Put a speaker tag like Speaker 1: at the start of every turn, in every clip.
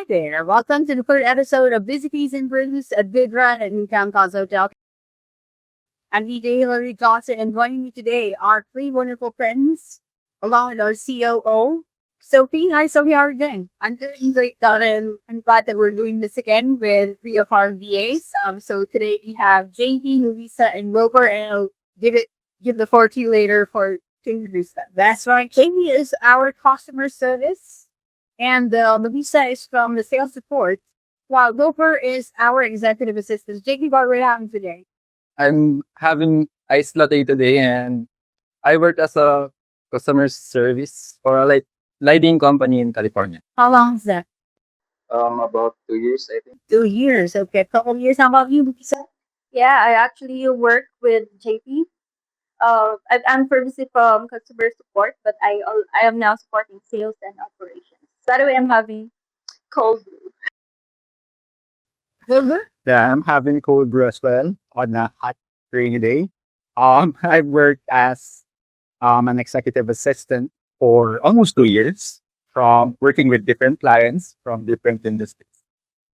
Speaker 1: there. Welcome to the third episode of Busy Bees and Brews at Vidra at Newtown Plaza Hotel. I'm DJ Hilary Johnson, and joining me today are three wonderful friends, along with our COO, Sophie. Hi, Sophie. How are you doing? I'm doing great, Donna. I'm glad that we're doing this again with three of our VAs. So today we have JP, Luisa, and Wilbur, and I'll give the floor to you later for to introduce them. That's right. JP is our customer service, and Luisa is from the sales support, while Wilbur is our executive assistant. JP, what are we having today?
Speaker 2: I'm having iced latte today, and I work as a customer service for a lighting company in California.
Speaker 1: How long is that?
Speaker 2: About 2 years, I think.
Speaker 1: 2 years. Okay, a couple of years. How about you, Luisa?
Speaker 3: Yeah, I actually work with JP. I'm previously from customer support, but I am now supporting sales and operations. By the way, I'm having cold brew.
Speaker 1: Wilbur?
Speaker 4: Yeah, I'm having cold brew as well on a hot rainy day. I've worked as an executive assistant for almost 2 years, from working with different clients from different industries.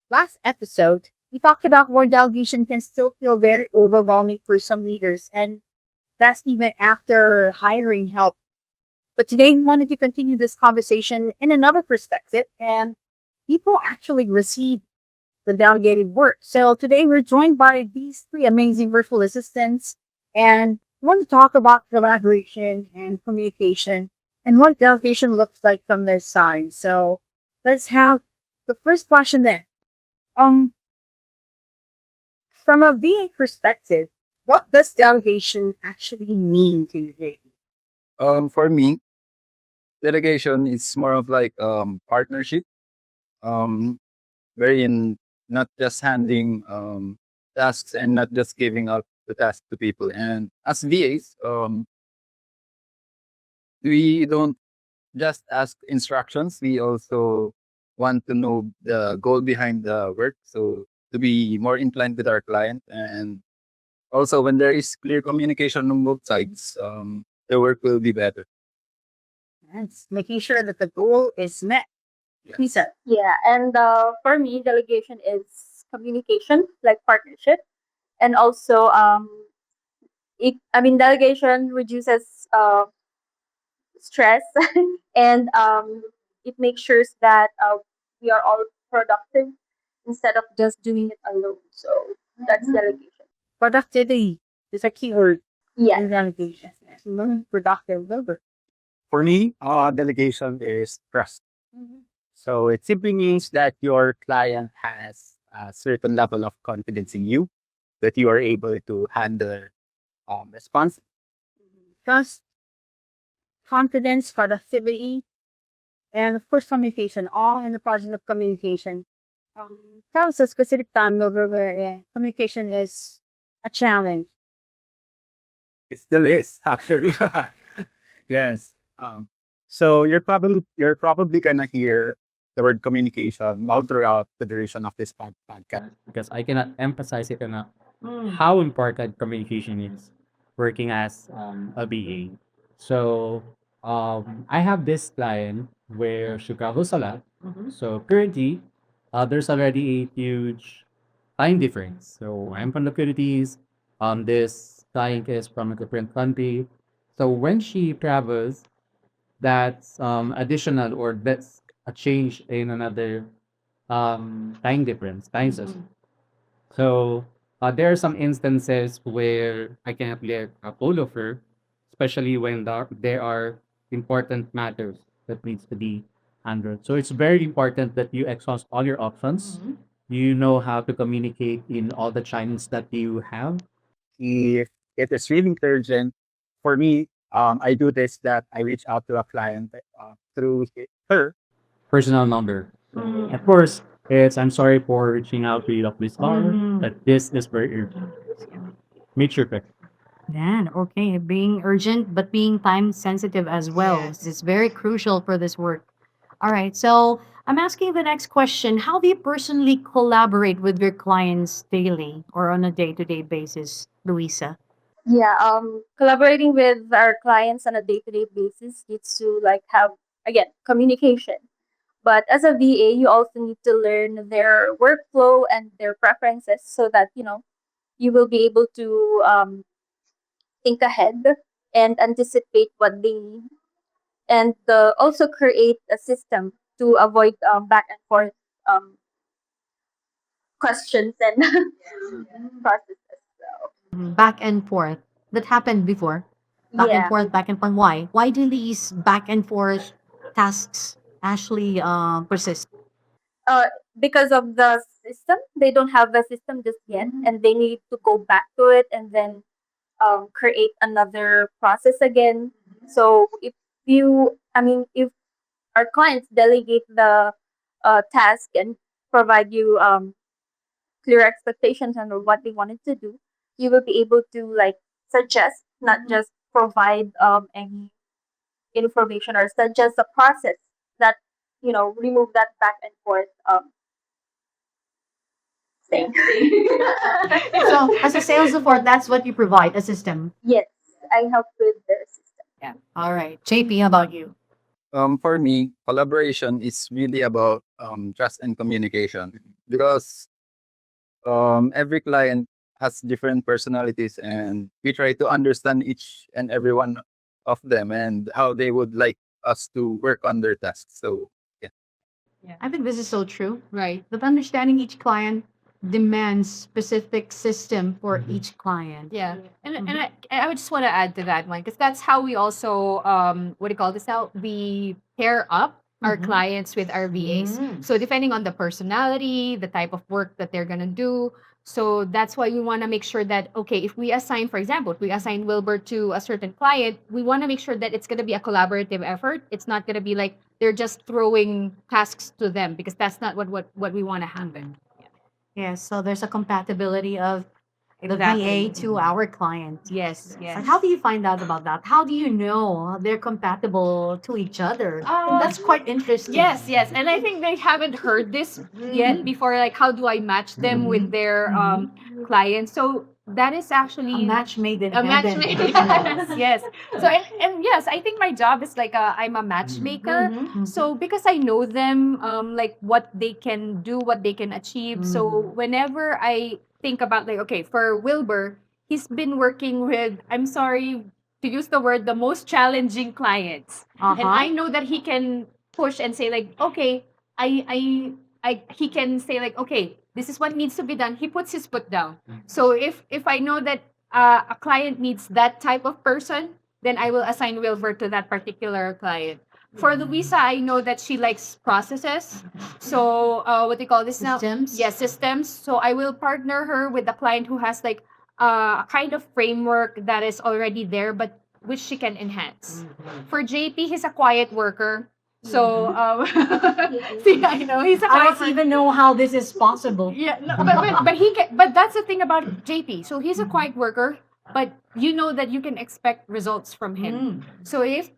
Speaker 1: Last episode, we talked about where delegation can still feel very overwhelming for some leaders, and that's even after hiring help. But today, we wanted to continue this conversation in another perspective, and people actually receive the delegated work. So today, we're joined by these three amazing virtual assistants, and we want to talk about collaboration and communication and what delegation looks like from their side. So let's have the first question then. Um, from a VA perspective, what does delegation actually mean to you?
Speaker 2: For me, delegation is more of like partnership, um, wherein not just handing tasks and not just giving out the task to people. And as VAs, we don't just ask instructions. We also want to know the goal behind the work. So to be more inclined with our client, and also when there is clear communication on both sides, the work will be better.
Speaker 1: That's making sure that the goal is met.
Speaker 2: Yeah.
Speaker 1: Lisa.
Speaker 3: Yeah, and for me, delegation is communication, like partnership, and also delegation reduces stress, and it makes sure that we are all productive instead of just doing it alone. So that's delegation.
Speaker 1: Productivity is a keyword
Speaker 3: Yes.
Speaker 1: in delegation. Productive labor.
Speaker 4: For me, delegation is trust. So it simply means that your client has a certain level of confidence in you, that you are able to handle response.
Speaker 1: Trust, confidence, productivity, and of course communication, all in the process of communication. That was a specific time over where communication is a challenge.
Speaker 4: It still is actually. Yes. So you're probably gonna hear the word communication all throughout the duration of this podcast.
Speaker 5: Because I cannot emphasize it enough how important communication is working as a BA. So I have this client where she travels a lot. So currently, there's already a huge time difference. So I'm from the Philippines. This client is from a different country. So when she travels, that's additional, or that's a change in another time difference, time zone. So there are some instances where I cannot get a hold of her, especially when there are important matters that needs to be handled. So it's very important that you exhaust all your options. You know how to communicate in all the channels that you have.
Speaker 4: If it is really urgent, for me, I do this that I reach out to a client through her.
Speaker 5: Personal number. Of course, it's I'm sorry for reaching out to you of this hour, but this is very urgent. Meet your pick.
Speaker 6: Man, okay, being urgent but being time sensitive as well. It's very crucial for this work. All right, so I'm asking the next question. How do you personally collaborate with your clients daily or on a day-to-day basis, Louisa?
Speaker 3: Yeah, collaborating with our clients on a day-to-day basis needs to like have again communication, But as a VA, you also need to learn their workflow and their preferences so that you will be able to think ahead and anticipate what they need, and also create a system to avoid back and forth um, questions and processes. So,
Speaker 6: Back and forth. That happened before. Back and
Speaker 3: yeah.
Speaker 6: forth, back and forth. Why? Why do these back and forth tasks actually persist?
Speaker 3: uh, because of the system, they don't have a system just yet, and they need to go back to it and then create another process again. So if our clients delegate the task and provide you clear expectations on what they wanted to do, you will be able to like suggest, not just provide any information, or suggest a process that remove that back and forth thing.
Speaker 6: So, as a sales support, that's what you provide, a system.
Speaker 3: Yes, I help with the system.
Speaker 6: Yeah. All right. JP, how about you?
Speaker 2: For me, collaboration is really about trust and communication because every client has different personalities, and we try to understand each and every one of them and how they would like us to work on their tasks. So yeah.
Speaker 6: I think this is so true, right? That understanding each client demands specific system for each client.
Speaker 7: Yeah. And I would just want to add to that one because that's how we also what do you call this now? We pair up our clients with our VAs. So depending on the personality, the type of work that they're gonna do. So that's why we want to make sure that okay, if we assign, for example, if we assign Wilbur to a certain client, we want to make sure that it's gonna be a collaborative effort. It's not gonna be like they're just throwing tasks to them because that's not what we want to happen.
Speaker 6: Yes, so there's a compatibility of the
Speaker 7: Exactly.
Speaker 6: VA to our client.
Speaker 7: Yes, yes.
Speaker 6: But how do you find out about that? How do you know they're compatible to each other? That's quite interesting.
Speaker 7: Yes, yes. And I think they haven't heard this yet before. Like, how do I match them with their clients? So that is actually
Speaker 6: A match made in
Speaker 7: a
Speaker 6: heaven.
Speaker 7: matchmaker. Yes, yes. So and yes, I think my job is like I'm a matchmaker. So because I know them, like what they can do, what they can achieve. So whenever I think about like okay, for Wilbur, he's been working with I'm sorry to use the word the most challenging clients. And I know that he can push and say like okay, I I he can say like okay, this is what needs to be done. He puts his foot down. So if I know that a client needs that type of person, then I will assign Wilbur to that particular client. For Luisa, I know that she likes processes. So what they call this now?
Speaker 6: Systems?
Speaker 7: Yes, systems. So I will partner her with the client who has like a kind of framework that is already there, but which she can enhance. For JP, he's a quiet worker. So see, I know he's a
Speaker 6: I
Speaker 7: quiet
Speaker 6: don't
Speaker 7: worker.
Speaker 6: even know how this is possible.
Speaker 7: Yeah, no, but he can, but that's the thing about JP. So he's a quiet worker, but you know that you can expect results from him. So if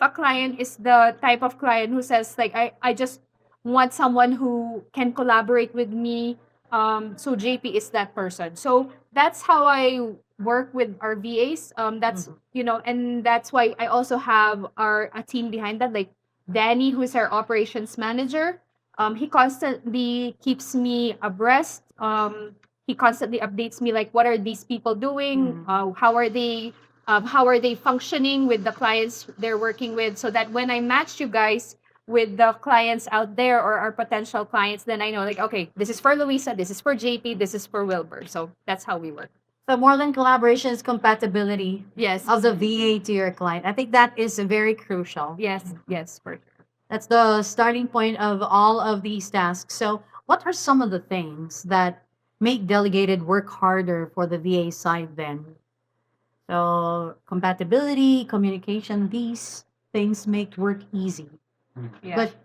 Speaker 7: a client is the type of client who says like I just want someone who can collaborate with me, so JP is that person. So that's how I work with our VAs. That's and that's why I also have a team behind that, like Danny, who is our operations manager. He constantly keeps me abreast. He constantly updates me like what are these people doing? How are they functioning with the clients they're working with? So that when I match you guys with the clients out there or our potential clients, then I know like okay, this is for Luisa, this is for JP, this is for Wilbur. So that's how we work.
Speaker 6: So more than collaboration is compatibility
Speaker 7: Yes.
Speaker 6: of the VA to your client. I think that is very crucial.
Speaker 7: Yes. Yes. For
Speaker 6: That's the starting point of all of these tasks. So, what are some of the things that make delegated work harder for the VA side then? So, compatibility, communication, these things make work easy.
Speaker 7: yeah.
Speaker 6: But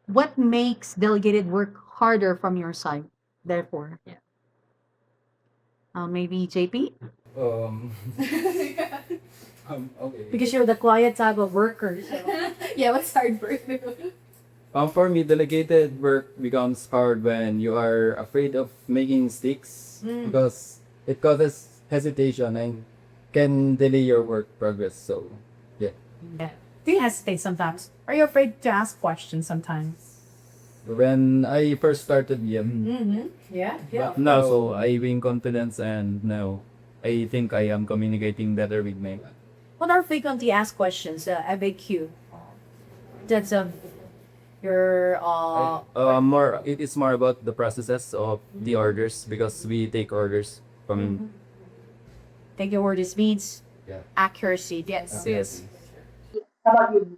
Speaker 6: what makes delegated work harder from your side, therefore?
Speaker 7: Yeah.
Speaker 6: Maybe JP?
Speaker 2: Um, okay.
Speaker 6: Because you're the quiet type of worker. So.
Speaker 7: Yeah. What's hard work?
Speaker 2: For me, delegated work becomes hard when you are afraid of making mistakes because it causes hesitation and can delay your work progress. So, yeah.
Speaker 6: Do you hesitate sometimes? Are you afraid to ask questions sometimes?
Speaker 2: When I first started, yeah.
Speaker 6: Mm-hmm. Yeah.
Speaker 2: But now I win confidence and now I think I am communicating better with my.
Speaker 6: What are frequently asked questions? FAQ. That's your
Speaker 2: More it is more about the processes of the orders because we take orders from.
Speaker 6: take your word is means
Speaker 2: Yeah.
Speaker 6: accuracy.
Speaker 7: Yes.
Speaker 2: Yes.
Speaker 3: How about you?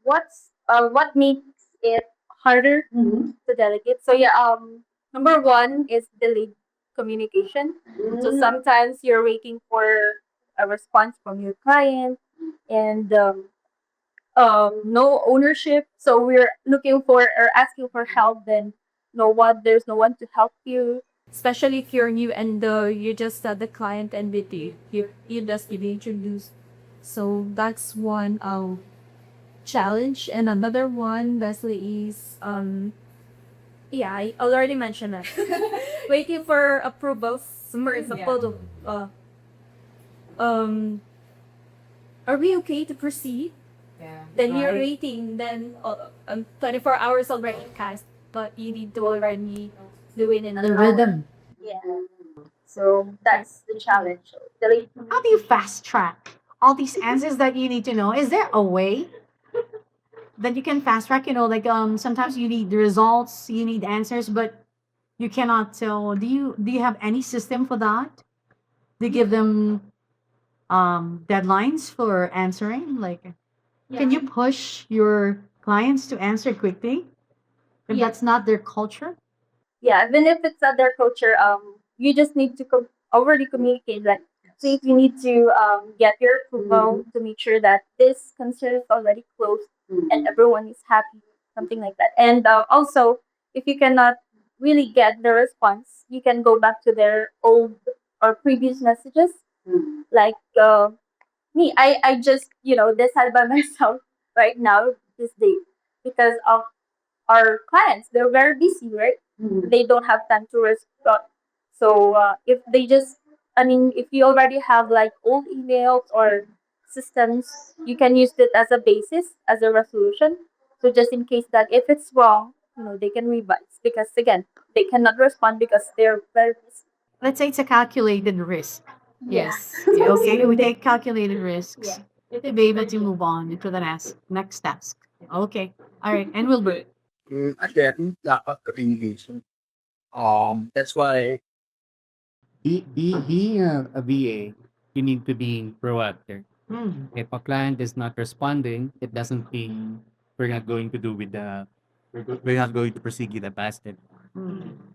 Speaker 3: What makes it harder to delegate? So yeah, number one is delayed communication. So sometimes you're waiting for a response from your client, and no ownership. So we're looking for or asking for help, then there's no one to help you.
Speaker 7: Especially if you're new and you just the client NBT, you just get introduced. So that's one challenge, and another one, Leslie, is yeah, I already mentioned that. Waiting for approvals. For example, um, are we okay to proceed?
Speaker 6: Yeah.
Speaker 7: Then you're waiting. Then 24 hours already passed, but you need to already do it in
Speaker 6: The
Speaker 7: an hour.
Speaker 6: rhythm.
Speaker 3: Yeah. So that's the challenge. Delayed
Speaker 6: How do you fast track all these answers that you need to know? Is there a way that you can fast track? Like sometimes you need the results, you need answers, but you cannot tell. Do you have any system for that? Do you give them deadlines for answering? Like can you push your clients to answer quickly if
Speaker 3: Yeah.
Speaker 6: that's not their culture?
Speaker 3: Yeah, even if it's other culture, you just need to already communicate that. So if you need to get your approval to make sure that this concern is already closed and everyone is happy, something like that. And also, if you cannot really get the response, you can go back to their old or previous messages. Like me, I just decide by myself right now this day because of our clients. They're very busy, right? They don't have time to respond. So if they just, I mean, if you already have like old emails or systems, you can use it as a basis, as a resolution. So just in case that if it's wrong, they can revise because again, they cannot respond because they're very busy.
Speaker 6: Let's say it's a calculated risk.
Speaker 7: Yes.
Speaker 6: Okay, we take calculated risks
Speaker 3: Yeah.
Speaker 6: to be able to move on to the next task. Okay, all right, and we'll do.
Speaker 4: Actually, I think dapat communication. That's why
Speaker 5: Being a VA, you need to be proactive. If a client is not responding, it doesn't mean we're not going to do with the we're not going to proceed with the basket.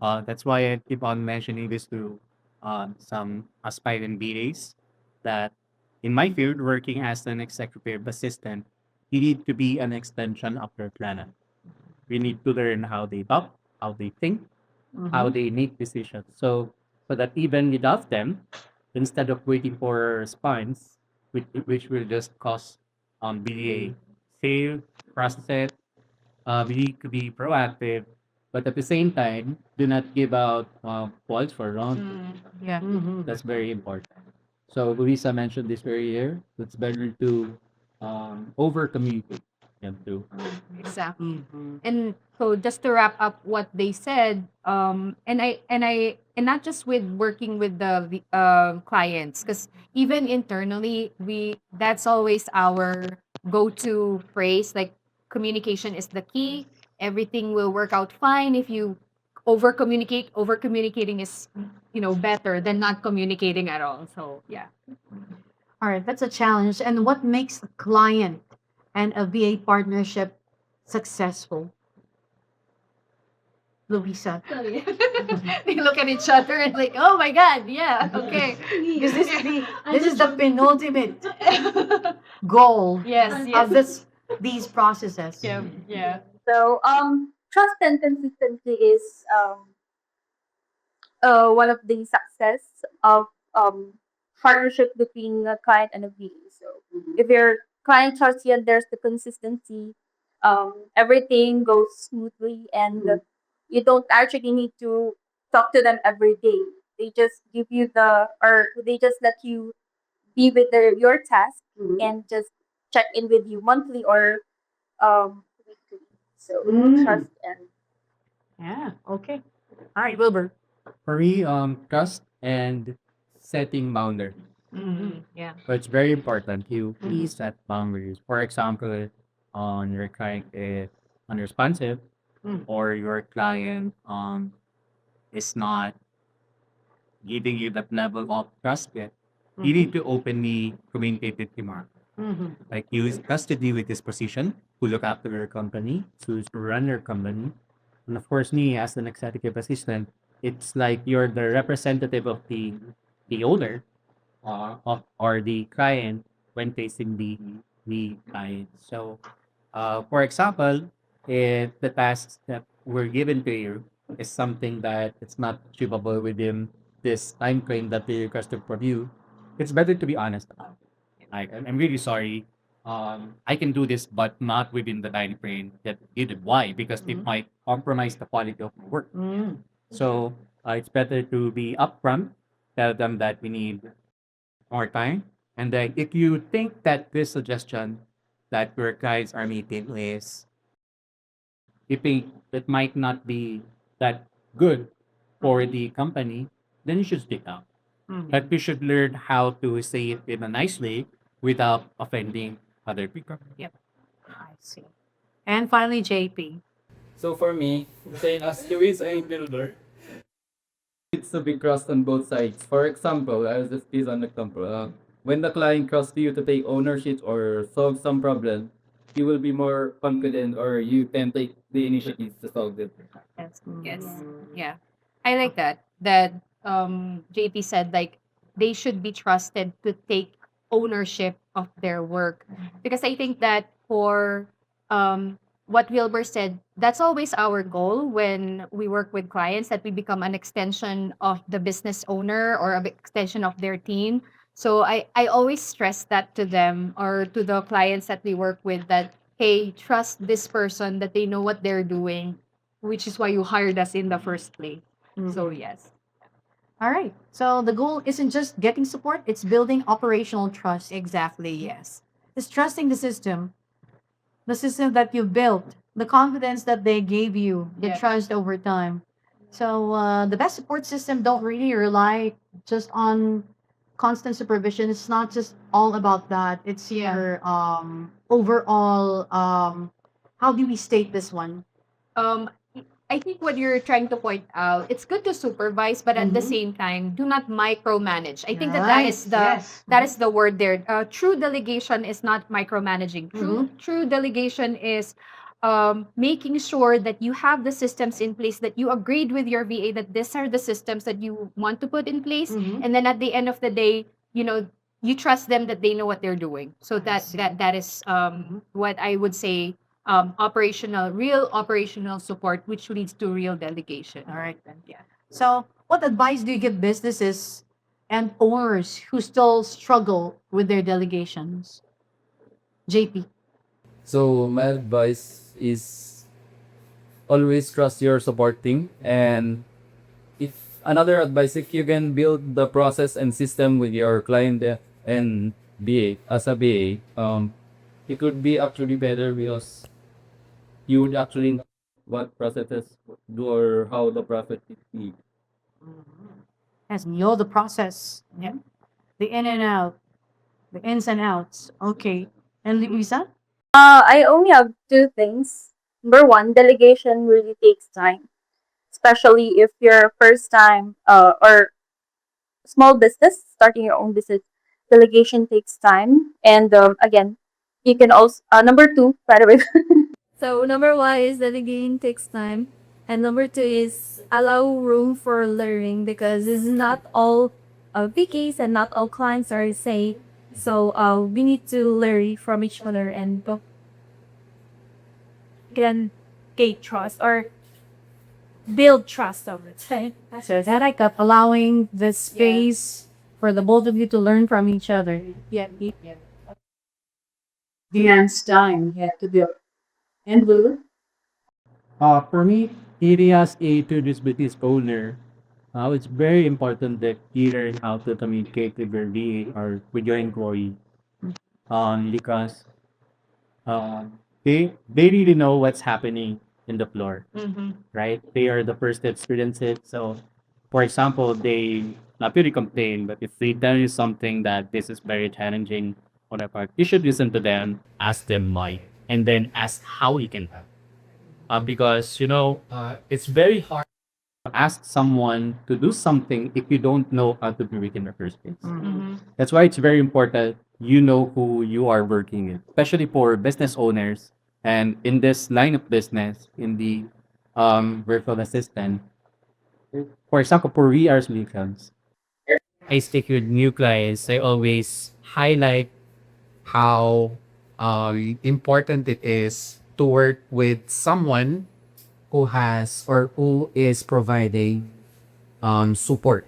Speaker 5: That's why I keep on mentioning this to some aspiring BAs that in my field, working as an executive assistant, you need to be an extension of your client. We need to learn how they talk, how they think, how they make decisions. So that even without them, instead of waiting for a response, which will just cause BA fail, process it, we need to be proactive, but at the same time, do not give out faults for wrong.
Speaker 6: Yeah.
Speaker 5: That's very important. So Luisa mentioned this earlier. It's better to over communicate than to.
Speaker 7: Exactly. And so just to wrap up what they said, and not just with working with the clients, because even internally, that's always our go-to phrase. Like communication is the key. Everything will work out fine if you over communicate. Over communicating is better than not communicating at all. So yeah.
Speaker 6: All right, that's a challenge. And what makes a client and a VA partnership successful, Louisa?
Speaker 7: They look at each other and like, oh my god, yeah, okay.
Speaker 6: Because this is the penultimate goal
Speaker 7: Yes,
Speaker 6: of
Speaker 7: yes.
Speaker 6: these processes.
Speaker 7: Yeah, yeah.
Speaker 3: So trust and consistency is one of the success of partnership between a client and a VA. So if your client trusts you and there's the consistency, everything goes smoothly and you don't actually need to talk to them every day. They just give you or they just let you be with your task and just check in with you monthly or weekly. So trust and
Speaker 6: Yeah. Okay. All right, Wilbur.
Speaker 5: For me, trust and setting boundaries.
Speaker 6: Yeah.
Speaker 5: So it's very important you please set boundaries. For example, on your client is unresponsive or your client is not giving you that level of trust yet, you need to openly communicate with him. Like you trusted you with this position to look after your company, to run your company. And of course, me as an executive assistant, it's like you're the representative of the owner or the client when facing the client. So, for example, if the tasks that were given to you is something that it's not achievable within this time frame that they requested from you, it's better to be honest about it. Like, I'm really sorry. I can do this, but not within the time frame that you did. Why? Because it might compromise the quality of my work. So it's better to be upfront, tell them that we need more time. And then if you think that this suggestion that your guys are making is you think it might not be that good for the company, then you should speak out. But you should learn how to say it in a nice way without offending other people.
Speaker 6: Yep. I see. And finally, JP.
Speaker 2: So for me, saying as you is a builder, it's to be crossed on both sides. For example, I was just give an example. When the client trusts you to take ownership or solve some problem, you will be more confident or you can take the initiative to solve it.
Speaker 6: Yes.
Speaker 7: Yes. Yeah. I like that. That JP said like they should be trusted to take ownership of their work. Because I think that for what Wilbur said, that's always our goal when we work with clients that we become an extension of the business owner or an extension of their team. So I always stress that to them or to the clients that we work with that hey, trust this person that they know what they're doing, which is why you hired us in the first place. So yes.
Speaker 6: All right. So the goal isn't just getting support, it's building operational trust.
Speaker 7: Exactly, yes.
Speaker 6: It's trusting the system that you built, the confidence that they gave you, the
Speaker 7: Yeah.
Speaker 6: trust over time. So the best support system don't really rely just on constant supervision. It's not just all about that. It's your overall how do we state this one?
Speaker 7: Um, I think what you're trying to point out, it's good to supervise, but at the
Speaker 6: Mhm.
Speaker 7: same time, do not micromanage. I think that
Speaker 6: Right, yes.
Speaker 7: that is the word there. True delegation is not micromanaging. True delegation is making sure that you have the systems in place that you agreed with your VA that these are the systems that you want to put in place, and then at the end of the day, you know, you trust them that they know what they're doing. So that is what I would say real operational support, which leads to real delegation.
Speaker 6: All right then. Yeah. So what advice do you give businesses and owners who still struggle with their delegations? JP.
Speaker 2: So my advice is always trust your support team. And if another advice, if you can build the process and system with your client and BA as a BA, it could be actually better because you would actually know what processes do or how the process is be.
Speaker 6: Yes, know the process. Yeah. The in and out, the ins and outs. Okay. And Luisa?
Speaker 3: I only have two things. Number one, delegation really takes time, especially if you're first time or small business starting your own business. Delegation takes time, and again, you can also number two, by the way. So number one is that the game takes time, and number two is allow room for learning because it's not all VKs and not all clients are the same. So we need to learn from each other and can gain trust or build trust over time.
Speaker 6: So is that like allowing the space for the both of you to learn from each other?
Speaker 3: Yeah.
Speaker 6: Demands time. Yeah, to build. And Blue?
Speaker 5: For me, areas A to this business owner, it's very important that you learn how to communicate with your VA or with your employee. Because They really know what's happening in the floor, right? They are the first to experience it. So, for example, they not really complain, but if they tell you something that this is very challenging on their part, you should listen to them, ask them why, and then ask how you can help. Because it's very hard to ask someone to do something if you don't know how to do it in the first place. That's why it's very important you know who you are working with, especially for business owners and in this line of business in the virtual assistant. For example, for VR solutions, I stick with new clients. I always highlight how important it is to work with someone who has or who is providing support,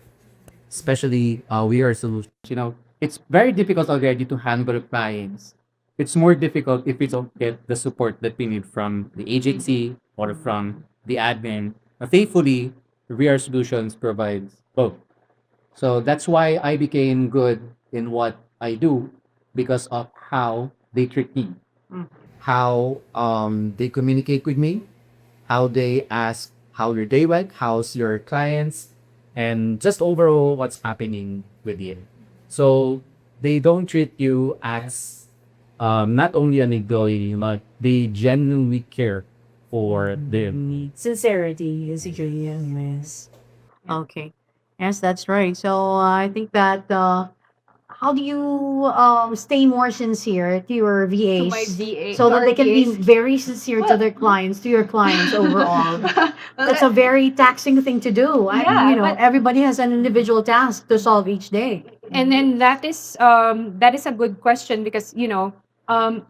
Speaker 5: especially VR solutions. It's very difficult already to handle clients. It's more difficult if we don't get the support that we need from the agency or from the admin. Thankfully, VR Solutions provides both. So that's why I became good in what I do because of how they treat me, how they communicate with me, how they ask how your day went, how's your clients, and just overall what's happening with you. So they don't treat you as not only an employee, but they genuinely care for them.
Speaker 6: Sincerity is a miss. Okay. Yes, that's right. So I think that how do you stay more sincere to your
Speaker 7: To my
Speaker 6: VAs
Speaker 7: VA,
Speaker 6: so
Speaker 7: to
Speaker 6: that
Speaker 7: our
Speaker 6: they can be
Speaker 7: VAs.
Speaker 6: very sincere to their clients, to your clients overall? That's a very taxing thing to do.
Speaker 7: Yeah, but
Speaker 6: Everybody has an individual task to solve each day.
Speaker 7: and then that is a good question because um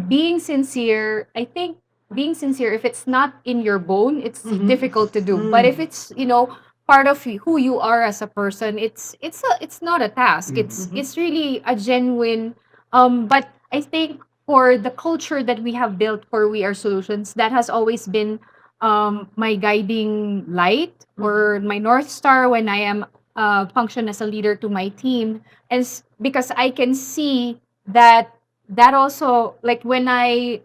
Speaker 7: being sincere, I think being sincere, if it's not in your bone, it's difficult to do. But if it's part of who you are as a person, it's not a task. It's really a genuine. But I think for the culture that we have built for We Are Solutions, that has always been my guiding light or my north star when I am function as a leader to my team, is because I can see that also, like when I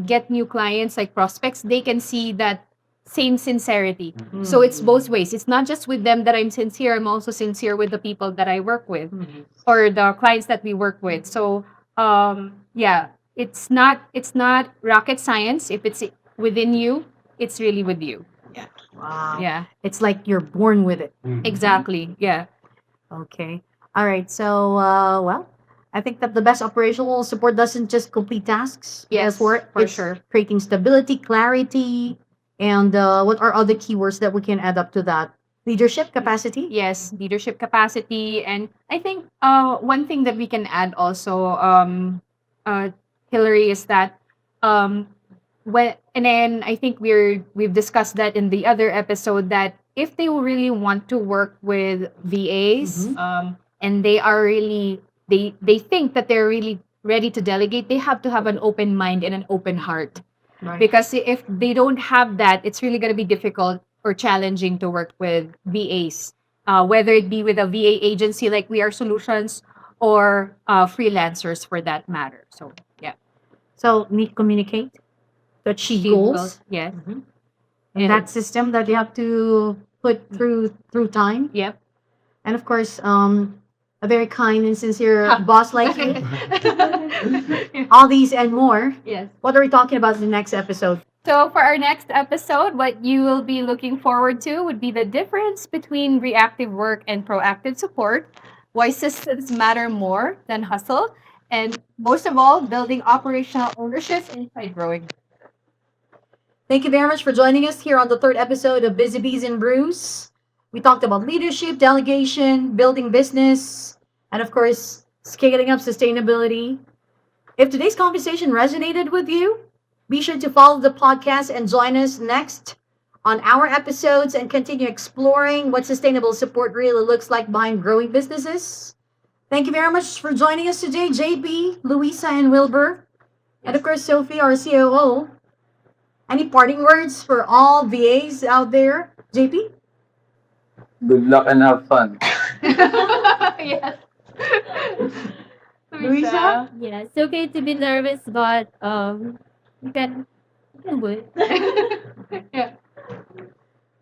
Speaker 7: get new clients like prospects, they can see that same sincerity. So it's both ways. It's not just with them that I'm sincere, I'm also sincere with the people that I work with or the clients that we work with. So yeah, it's not rocket science. If it's within you, it's really with you.
Speaker 6: Wow.
Speaker 7: Yeah,
Speaker 6: It's like you're born with it.
Speaker 7: exactly. Yeah.
Speaker 6: Okay. All right. So, well, I think that the best operational support doesn't just complete tasks.
Speaker 7: Yes,
Speaker 6: Work.
Speaker 7: for
Speaker 6: It's
Speaker 7: sure.
Speaker 6: creating stability, clarity, and what are other keywords that we can add up to that? Leadership capacity.
Speaker 7: Yes, leadership capacity. And I think one thing that we can add also, uh, Hillary, is that um, and then I think we've discussed that in the other episode, that if they really want to work with VAs, and they are really, they think that they're really ready to delegate, they have to have an open mind and an open heart.
Speaker 6: Right.
Speaker 7: Because if they don't have that, it's really going to be difficult or challenging to work with VAs, whether it be with a VA agency like We Are Solutions or freelancers for that matter. So yeah,
Speaker 6: So, need to communicate to achieve goals.
Speaker 7: yeah,
Speaker 6: And that system that you have to put through time.
Speaker 7: yep.
Speaker 6: And of course, a very kind and sincere boss like you. All these and more.
Speaker 7: Yes.
Speaker 6: What are we talking about in the next episode?
Speaker 7: So for our next episode, what you will be looking forward to would be the difference between reactive work and proactive support, why systems matter more than hustle, and most of all, building operational ownership inside growing.
Speaker 6: Thank you very much for joining us here on the third episode of Busy Bees and Brews. We talked about leadership, delegation, building business, and of course, scaling up sustainability. If today's conversation resonated with you, be sure to follow the podcast and join us next on our episodes and continue exploring what sustainable support really looks like behind growing businesses. Thank you very much for joining us today, JP, Louisa, and Wilbur. And of course, Sophie, our COO. Any parting words for all VAs out there, JP?
Speaker 2: Good luck and have fun.
Speaker 7: Yes.
Speaker 3: Luisa?
Speaker 8: Yeah, it's okay to be nervous, but you can do it.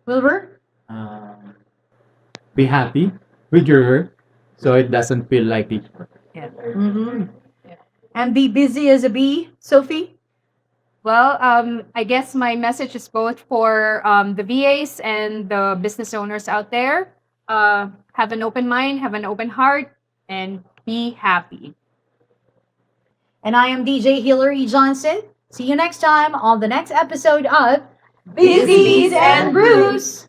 Speaker 6: Wilbur?
Speaker 5: Um, be happy with your work so it doesn't feel like it.
Speaker 6: Yeah. And be busy as a bee, Sophie?
Speaker 7: Well, I guess my message is both for the VAs and the business owners out there. Have an open mind, have an open heart, and be happy.
Speaker 6: And I am DJ Hillary Johnson. See you next time on the next episode of
Speaker 3: Busy Bees and Brews.